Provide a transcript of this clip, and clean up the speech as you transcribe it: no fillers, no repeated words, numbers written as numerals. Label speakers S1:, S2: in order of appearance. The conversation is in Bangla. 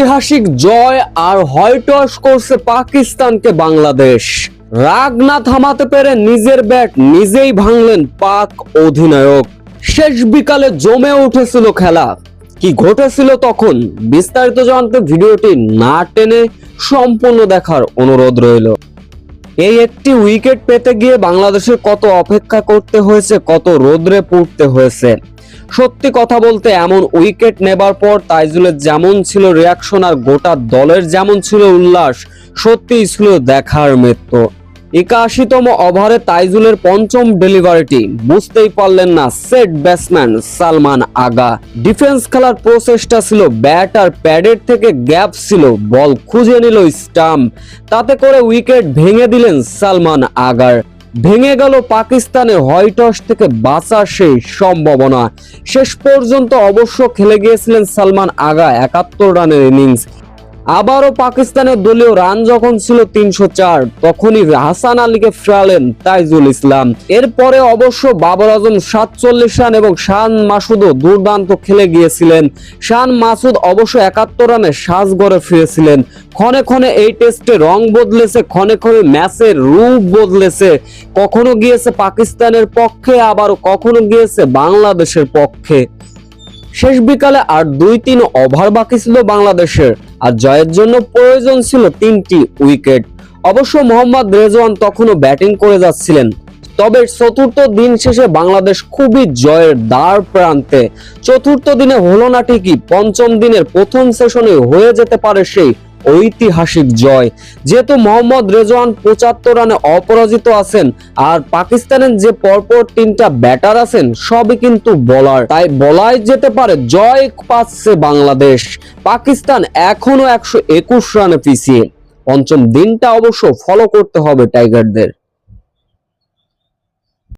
S1: ঐতিহাসিক জয় আর হয়টস করছে পাকিস্তানকে বাংলাদেশ। রাগ না থামাতে পেরে নিজের ব্যাট নিজেই ভাঙলেন পাক অধিনায়ক। শেষ বিকালে জমে উঠেছিল খেলা। কি ঘটেছিল তখন বিস্তারিত জানতে ভিডিওটি না টেনে সম্পূর্ণ দেখার অনুরোধ রইল। এই একটি উইকেট পেতে গিয়ে বাংলাদেশের কত অপেক্ষা করতে হয়েছে, কত রোদ্রে পড়তে হয়েছে। সত্যি কথা বলতে এমন উইকেট নেবার পর তাইজুলের যেমন ছিল রিয়াকশন আর গোটা দলের যেমন ছিল উল্লাস, সত্যিই ছিল দেখার মতো। ৮১তম ওভারে তাইজুলের পঞ্চম ডেলিভারিটি বুঝতেই পারলেন না সেট ব্যাটসম্যান সালমান আগা। ডিফেন্স খেলার প্রচেষ্টা ছিল, ব্যাট আর প্যাডের থেকে গ্যাপ ছিল, বল খুঁজে নিল স্টাম্প, তাতে করে উইকেট ভেঙে দিলেন সালমান আগার। ভেঙে গেল পাকিস্তানের হোয়াইটওয়াশ থেকে বাঁচার সেই সম্ভাবনা। শেষ পর্যন্ত অবশ্য খেলে গিয়েছিলেন সালমান আগা ৭১ রানের ইনিংস। আবারও পাকিস্তানের দলীয় রান যখন ছিল ৩০৪, তখনই হাসান আলীকে ফেরালেন তাইজুল ইসলাম। এরপরে অবশ্য বাবর আজম ৪৭ রান এবং শান মাসুদও দুর্দান্ত খেলে গিয়েছিলেন। শান মাসুদ অবশ্য ৭১ রানে সাজঘরে ফিরেছিলেন। ক্ষণে ক্ষণে এই টেস্টে রং বদলেছে, ক্ষণে ক্ষণে ম্যাচের রূপ বদলেছে। কখনো গিয়েছে পাকিস্তানের পক্ষে, আবার কখনো গিয়েছে বাংলাদেশের পক্ষে। শেষ বিকালে আর ২-৩ ওভার বাকি ছিল বাংলাদেশের, আর জয়ের জন্য প্রয়োজন ছিল ৩টি উইকেট। অবশ্য মোহাম্মদ রেজওয়ান তখনও ব্যাটিং করে যাচ্ছিলেন। তবে চতুর্থ দিন শেষে বাংলাদেশ খুবই জয়ের দ্বার প্রান্তে। চতুর্থ দিনে হলো না ঠিকই, পঞ্চম দিনের প্রথম সেশনে হয়ে যেতে পারে সেই ঐতিহাসিক জয়। যেহেতু মোহাম্মদ রেজওয়ান ৭৫ রানে অপরাজিত আছেন, আর পাকিস্তানের যে পরপর ৩টা ব্যাটার আছেন সবই কিন্তু বোলার, তাই বলাই যেতে পারে জয় পাচ্ছে বাংলাদেশ। পাকিস্তান এখনো ১২১ রানে পিছিয়ে। পঞ্চম দিনটা অবশ্য ফলো করতে হবে টাইগারদের।